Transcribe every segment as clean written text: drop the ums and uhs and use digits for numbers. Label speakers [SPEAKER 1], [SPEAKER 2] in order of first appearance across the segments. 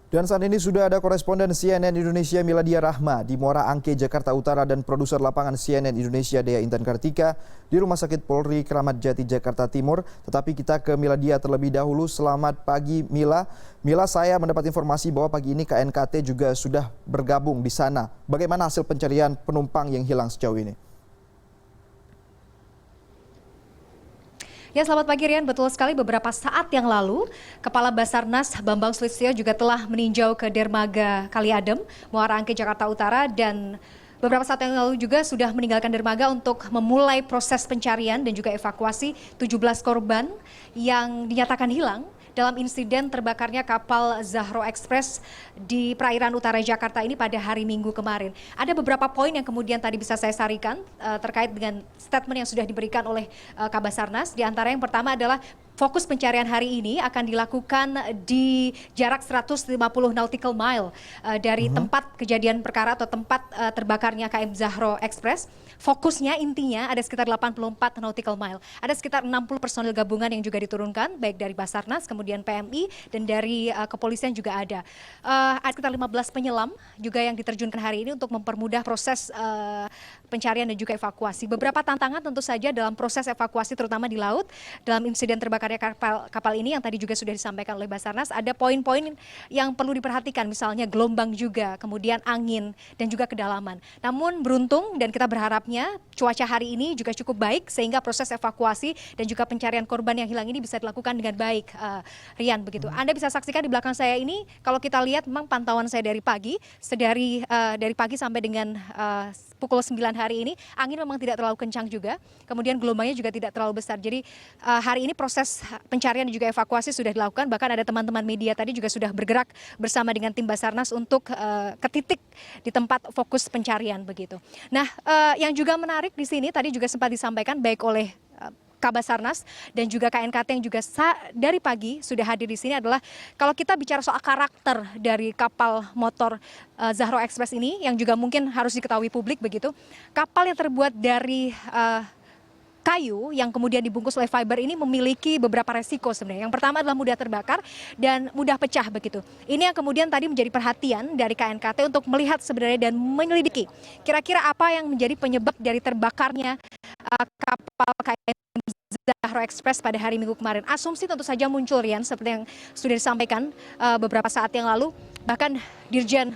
[SPEAKER 1] Dan saat ini sudah ada koresponden CNN Indonesia Miladia Rahma di Muara Angke, Jakarta Utara dan produser lapangan CNN Indonesia Dea Intan Kartika di Rumah Sakit Polri Kramat Jati, Jakarta Timur. Tetapi kita ke Miladia terlebih dahulu. Selamat pagi Mila. Mila, saya mendapat informasi bahwa pagi ini KNKT juga sudah bergabung di sana. Bagaimana hasil pencarian penumpang yang hilang sejauh ini?
[SPEAKER 2] Ya, selamat pagi Rian. Betul sekali, beberapa saat yang lalu Kepala Basarnas Bambang Sulistyo juga telah meninjau ke dermaga Kali Adem, Muara Angke, Jakarta Utara, dan beberapa saat yang lalu juga sudah meninggalkan dermaga untuk memulai proses pencarian dan juga evakuasi 17 korban yang dinyatakan hilang dalam insiden terbakarnya kapal Zahro Express di perairan utara Jakarta ini pada hari Minggu kemarin. Ada beberapa poin yang kemudian tadi bisa saya sarikan terkait dengan statement yang sudah diberikan oleh Kabasarnas. Di antara yang pertama adalah fokus pencarian hari ini akan dilakukan di jarak 150 nautical mile dari tempat kejadian perkara atau tempat terbakarnya KM Zahro Express. Fokusnya intinya ada sekitar 84 nautical mile. Ada sekitar 60 personil gabungan yang juga diturunkan, baik dari Basarnas, kemudian PMI, dan dari kepolisian juga ada. Ada sekitar 15 penyelam juga yang diterjunkan hari ini untuk mempermudah proses pencarian dan juga evakuasi. Beberapa tantangan tentu saja dalam proses evakuasi, terutama di laut, dalam insiden terbakarnya kapal ini yang tadi juga sudah disampaikan oleh Basarnas. Ada poin-poin yang perlu diperhatikan, misalnya gelombang juga, kemudian angin, dan juga kedalaman. Namun beruntung dan kita berharapnya cuaca hari ini juga cukup baik sehingga proses evakuasi dan juga pencarian korban yang hilang ini bisa dilakukan dengan baik, Rian, begitu. Anda bisa saksikan di belakang saya ini, kalau kita lihat memang pantauan saya dari pagi, dari pagi sampai dengan pukul 9 hari ini, angin memang tidak terlalu kencang juga, kemudian gelombangnya juga tidak terlalu besar. Jadi hari ini proses pencarian dan juga evakuasi sudah dilakukan, bahkan ada teman-teman media tadi juga sudah bergerak bersama dengan tim Basarnas untuk ke titik di tempat fokus pencarian begitu. Nah, yang juga menarik di sini tadi juga sempat disampaikan baik oleh Kabasarnas dan juga KNKT yang juga dari pagi sudah hadir di sini adalah kalau kita bicara soal karakter dari kapal motor Zahro Express ini yang juga mungkin harus diketahui publik begitu. Kapal yang terbuat dari kayu yang kemudian dibungkus oleh fiber ini memiliki beberapa resiko sebenarnya. Yang pertama adalah mudah terbakar dan mudah pecah begitu. Ini yang kemudian tadi menjadi perhatian dari KNKT untuk melihat sebenarnya dan menyelidiki kira-kira apa yang menjadi penyebab dari terbakarnya kapal KM Zahro Express pada hari Minggu kemarin. Asumsi tentu saja muncul, Rian, seperti yang sudah disampaikan beberapa saat yang lalu. Bahkan Dirjen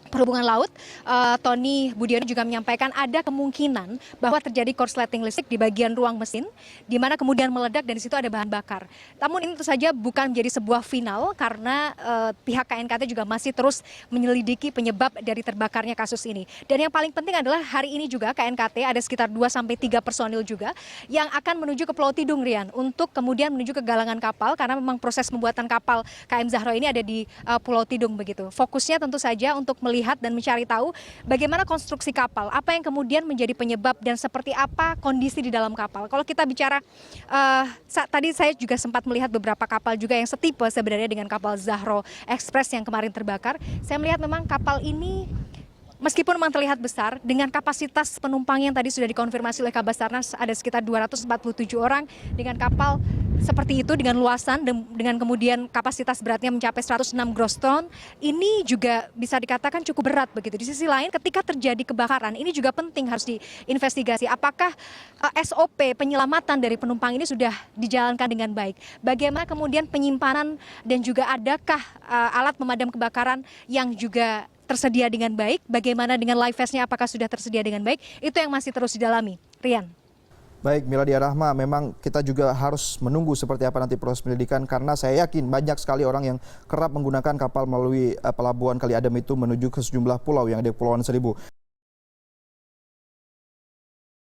[SPEAKER 2] Perhubungan Laut, Tony Budiono juga menyampaikan ada kemungkinan bahwa terjadi korsleting listrik di bagian ruang mesin, di mana kemudian meledak dan di situ ada bahan bakar. Namun ini tentu saja bukan menjadi sebuah final karena pihak KNKT juga masih terus menyelidiki penyebab dari terbakarnya kasus ini. Dan yang paling penting adalah hari ini juga KNKT ada sekitar 2-3 personil juga yang akan menuju ke Pulau Tidung, Rian, untuk kemudian menuju ke galangan kapal karena memang proses pembuatan kapal KM Zahro ini ada di Pulau Tidung begitu. Fokusnya tentu saja untuk melihat dan mencari tahu bagaimana konstruksi kapal, apa yang kemudian menjadi penyebab dan seperti apa kondisi di dalam kapal. Kalau kita bicara, tadi saya juga sempat melihat beberapa kapal juga yang setipe sebenarnya dengan kapal Zahro Express yang kemarin terbakar. Saya melihat memang kapal ini meskipun memang terlihat besar, dengan kapasitas penumpang yang tadi sudah dikonfirmasi oleh Kabasarnas ada sekitar 247 orang, dengan kapal seperti itu, dengan luasan, dengan kemudian kapasitas beratnya mencapai 106 gross ton, ini juga bisa dikatakan cukup berat begitu. Di sisi lain ketika terjadi kebakaran, ini juga penting harus diinvestigasi. Apakah SOP penyelamatan dari penumpang ini sudah dijalankan dengan baik? Bagaimana kemudian penyimpanan dan juga adakah alat pemadam kebakaran yang juga tersedia dengan baik, bagaimana dengan life vest-nya apakah sudah tersedia dengan baik, itu yang masih terus didalami. Rian.
[SPEAKER 1] Baik, Miladia Rahma, memang kita juga harus menunggu seperti apa nanti proses penyelidikan karena saya yakin banyak sekali orang yang kerap menggunakan kapal melalui pelabuhan Kali Adem itu menuju ke sejumlah pulau yang ada di Kepulauan Seribu.